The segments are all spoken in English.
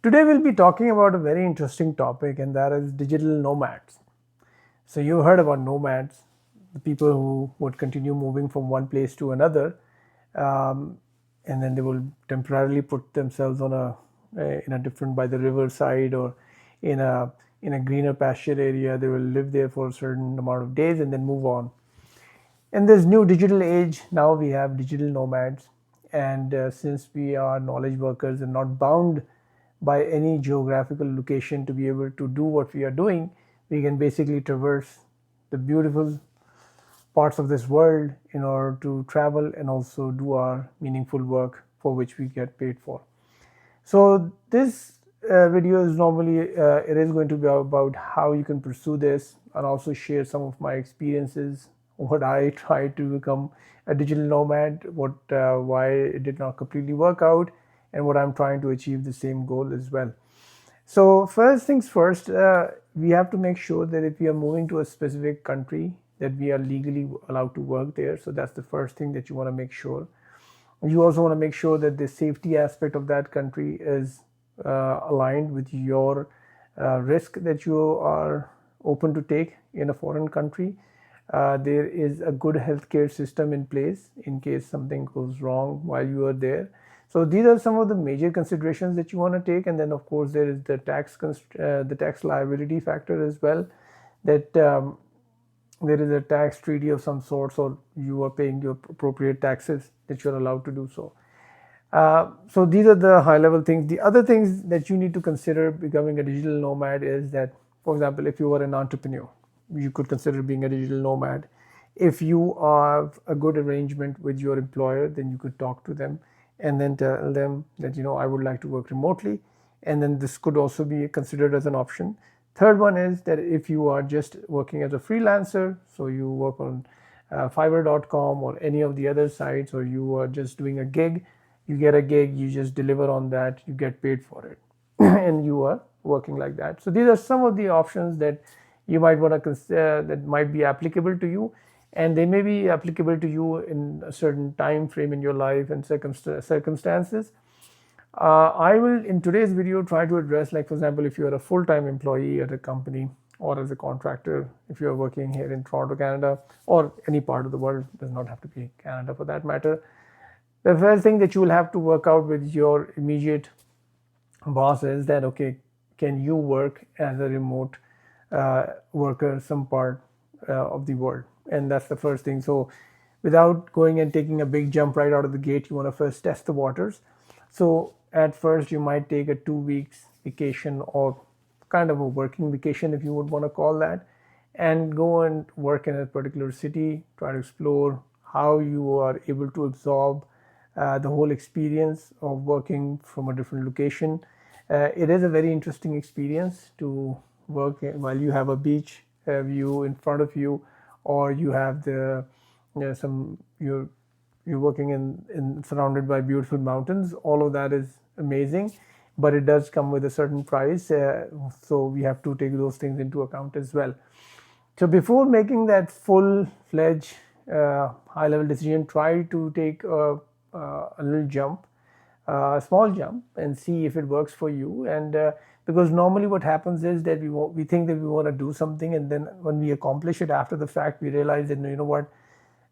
Today we'll be talking about a very interesting topic, and that is digital nomads. So you heard about nomads, the people who would continue moving from one place to another, um, and then they will temporarily put themselves on in a different by the riverside or in a greener pasture area. They will live there for a certain amount of days and then move on. In this new digital age, now we have digital nomads, and since we are knowledge workers and not bound by any geographical location to be able to do what we are doing, we can basically traverse the beautiful parts of this world in order to travel and also do our meaningful work for which we get paid for. So this video is normally it is going to be about how you can pursue this, and also share some of my experiences, what I tried to become a digital nomad, what why it did not completely work out, and what I'm trying to achieve the same goal as well. So first things first, we have to make sure that if we are moving to a specific country, that we are legally allowed to work there. So that's the first thing that you want to make sure. You also want to make sure that the safety aspect of that country is aligned with your risk that you are open to take in a foreign country. There is a good healthcare system in place in case something goes wrong while you are there. So these are some of the major considerations that you want to take, and then of course there is the tax liability factor as well. That there is a tax treaty of some sort, or you are paying your appropriate taxes that you're allowed to do so. So these are the high level things. The other things that you need to consider becoming a digital nomad is that, for example, if you are an entrepreneur, you could consider being a digital nomad. If you have a good arrangement with your employer, then you could talk to them and then tell them that, I would like to work remotely, and then this could also be considered as an option. Third one is that if you are just working as a freelancer, so you work on Fiverr.com or any of the other sites, or you are just doing a gig, you get a gig, you just deliver on that, you get paid for it, and you are working like that. So these are some of the options that you might want to consider, that might be applicable to you, and they may be applicable to you in a certain time frame in your life and circumstances. I will, in today's video, try to address, like, for example, if you are a full-time employee at a company, or as a contractor, if you are working here in Toronto, Canada, or any part of the world, does not have to be Canada for that matter. The first thing that you will have to work out with your immediate boss is that, okay, can you work as a remote worker some part of the world? And that's the first thing. So without going and taking a big jump right out of the gate, you want to first test the waters. So at first you might take a 2 weeks vacation, or kind of a working vacation if you would want to call that, and go and work in a particular city, try to explore how you are able to absorb the whole experience of working from a different location. It is a very interesting experience to work while you have a beach view in front of you, or you have you're working in surrounded by beautiful mountains. All of that is amazing, but it does come with a certain price. So we have to take those things into account as well. So before making that full-fledged high-level decision, try to take a little jump, a small jump, and see if it works for you. And because normally what happens is that we think that we want to do something, and then when we accomplish it after the fact, we realize that, what,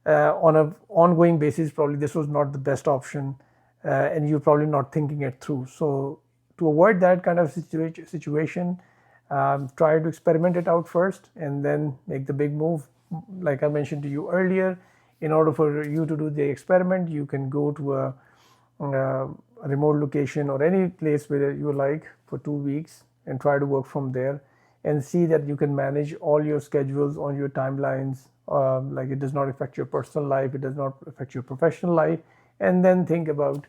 on an ongoing basis, probably this was not the best option, and you're probably not thinking it through. So to avoid that kind of situation, try to experiment it out first and then make the big move. Like I mentioned to you earlier, in order for you to do the experiment, you can go to a remote location or any place where you like for 2 weeks and try to work from there, and see that you can manage all your schedules on your timelines. Like, it does not affect your personal life, it does not affect your professional life, and then think about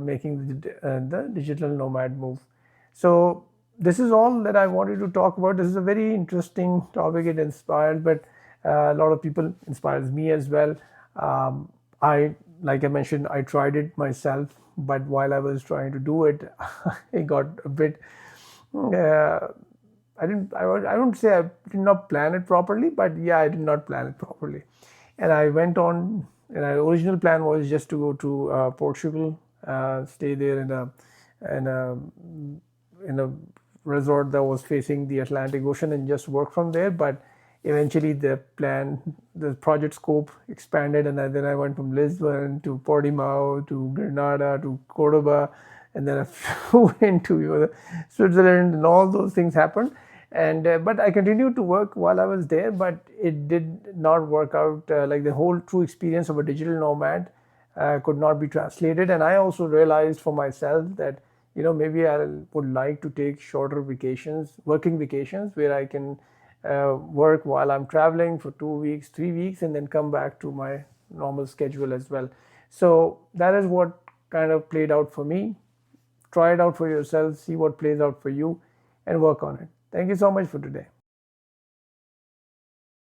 making the digital nomad move. So this is all that I wanted to talk about. This is a very interesting topic. It inspired, but a lot of people inspires me as well. Like I mentioned, I tried it myself, but while I was trying to do it, it got a bit. I don't say I did not plan it properly, but yeah, I did not plan it properly, and I went on. And our original plan was just to go to Portugal, stay there in a in a resort that was facing the Atlantic Ocean and just work from there. But eventually the project scope expanded, and then I went from Lisbon to Portimao to Granada to Cordoba, and then I flew into Switzerland, and all those things happened. And but I continued to work while I was there, but it did not work out. Like the whole true experience of a digital nomad could not be translated. And I also realized for myself that maybe I would like to take shorter vacations, working vacations, where I can work while I'm traveling for 2 weeks, 3 weeks, and then come back to my normal schedule as well. So that is what kind of played out for me. Try it out for yourself, see what plays out for you, and work on it. Thank you so much for today.